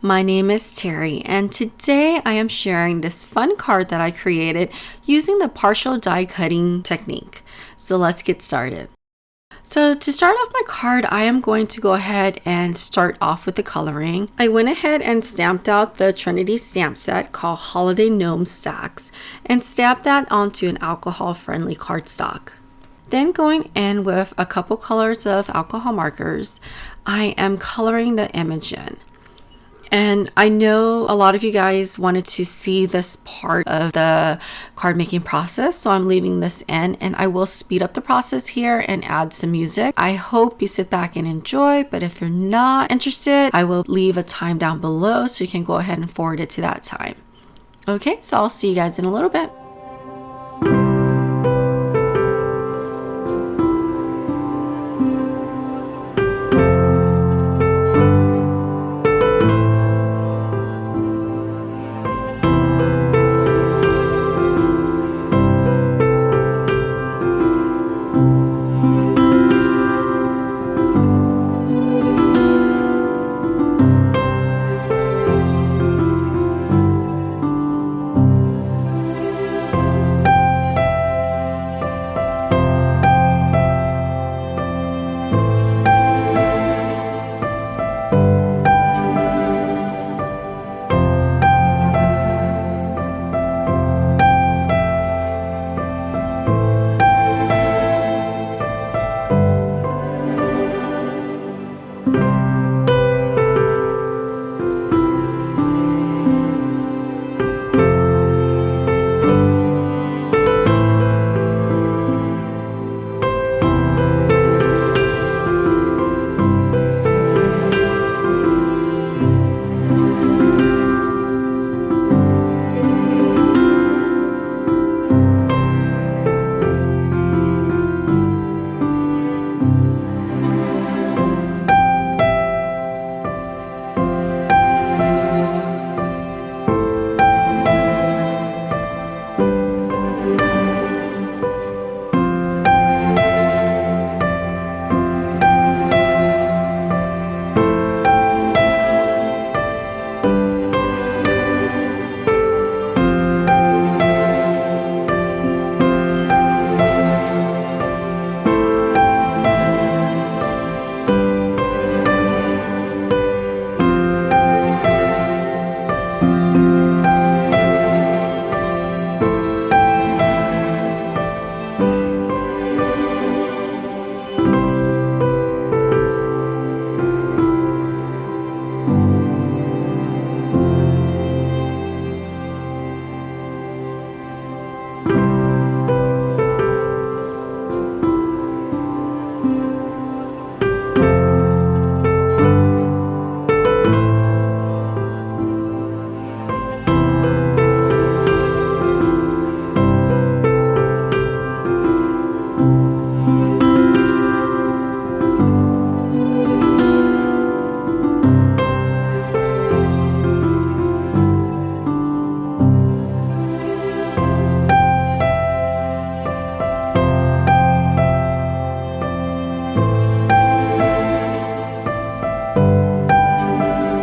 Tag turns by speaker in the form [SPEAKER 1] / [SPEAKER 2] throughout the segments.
[SPEAKER 1] My name is Terry, and today I am sharing this fun card that I created using the partial die cutting technique. So let's get started. So to start off my card, I am going to go ahead and start off with the coloring. I went ahead and stamped out the Trinity stamp set called Holiday Gnome Stacks and stamped that onto an alcohol-friendly cardstock. Then going in with a couple colors of alcohol markers, I am coloring the image in. And I know a lot of you guys wanted to see this part of the card making process, so I'm leaving this in, and I will speed up the process here and add some music. I hope you sit back and enjoy, but if you're not interested, I will leave a time down below so you can go ahead and forward it to that time. Okay, so I'll see you guys in a little bit.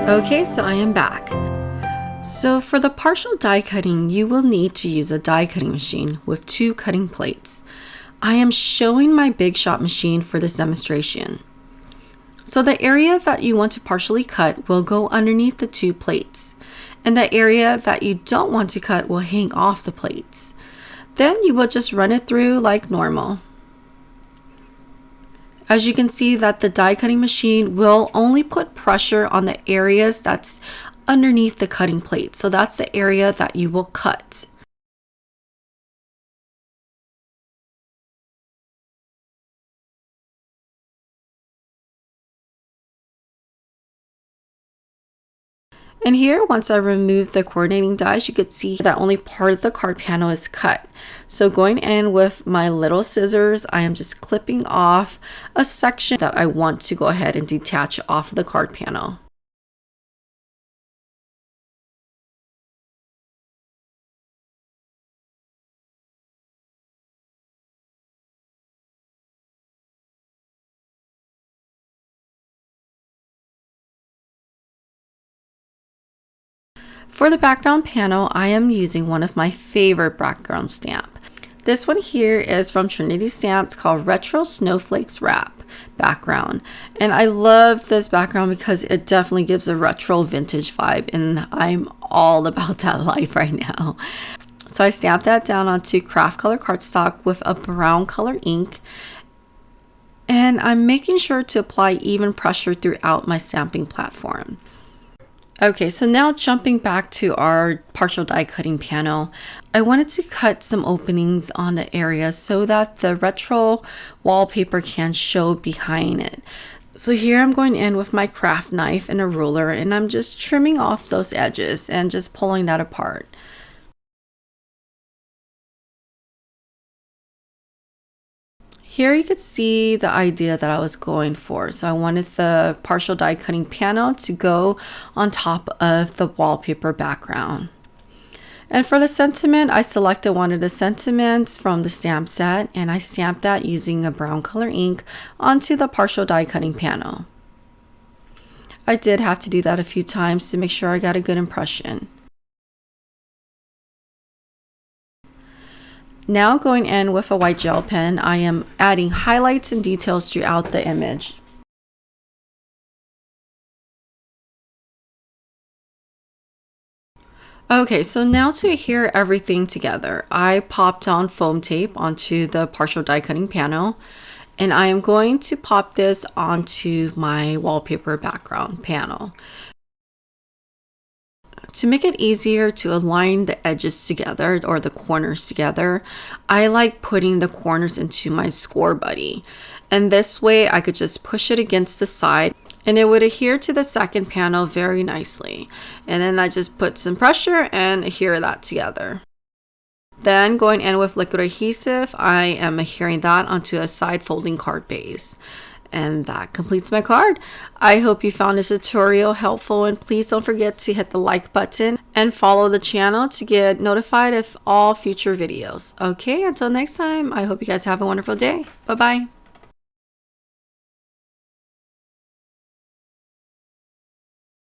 [SPEAKER 1] Okay, so I am back. So for the partial die cutting, you will need to use a die cutting machine with 2 cutting plates. I am showing my Big Shot machine for this demonstration. So the area that you want to partially cut will go underneath the 2 plates, and the area that you don't want to cut will hang off the plates. Then you will just run it through like normal. As you can see that the die cutting machine will only put pressure on the areas that's underneath the cutting plate. So that's the area that you will cut. And here, once I remove the coordinating dies, you could see that only part of the card panel is cut. So going in with my little scissors, I am just clipping off a section that I want to go ahead and detach off of the card panel. For the background panel, I am using one of my favorite background stamp. This one here is from Trinity Stamps called Retro Snowflakes Wrap background. And I love this background because it definitely gives a retro vintage vibe, and I'm all about that life right now. So I stamped that down onto craft color cardstock with a brown color ink. And I'm making sure to apply even pressure throughout my stamping platform. Okay, so now jumping back to our partial die cutting panel, I wanted to cut some openings on the area so that the retro wallpaper can show behind it. So here I'm going in with my craft knife and a ruler, and I'm just trimming off those edges and just pulling that apart. Here you could see the idea that I was going for. So I wanted the partial die cutting panel to go on top of the wallpaper background. And for the sentiment, I selected one of the sentiments from the stamp set, and I stamped that using a brown color ink onto the partial die cutting panel. I did have to do that a few times to make sure I got a good impression. Now going in with a white gel pen, I am adding highlights and details throughout the image. Okay, so now to adhere everything together, I popped on foam tape onto the partial die cutting panel, and I am going to pop this onto my wallpaper background panel. To make it easier to align the edges together or the corners together, I like putting the corners into my score buddy. And this way I could just push it against the side and it would adhere to the second panel very nicely. And then I just put some pressure and adhere that together. Then going in with liquid adhesive, I am adhering that onto a side folding card base. And that completes my card. I hope you found this tutorial helpful, and please don't forget to hit the like button and follow the channel to get notified of all future videos. Okay, until next time, I hope you guys have a wonderful day. Bye-bye.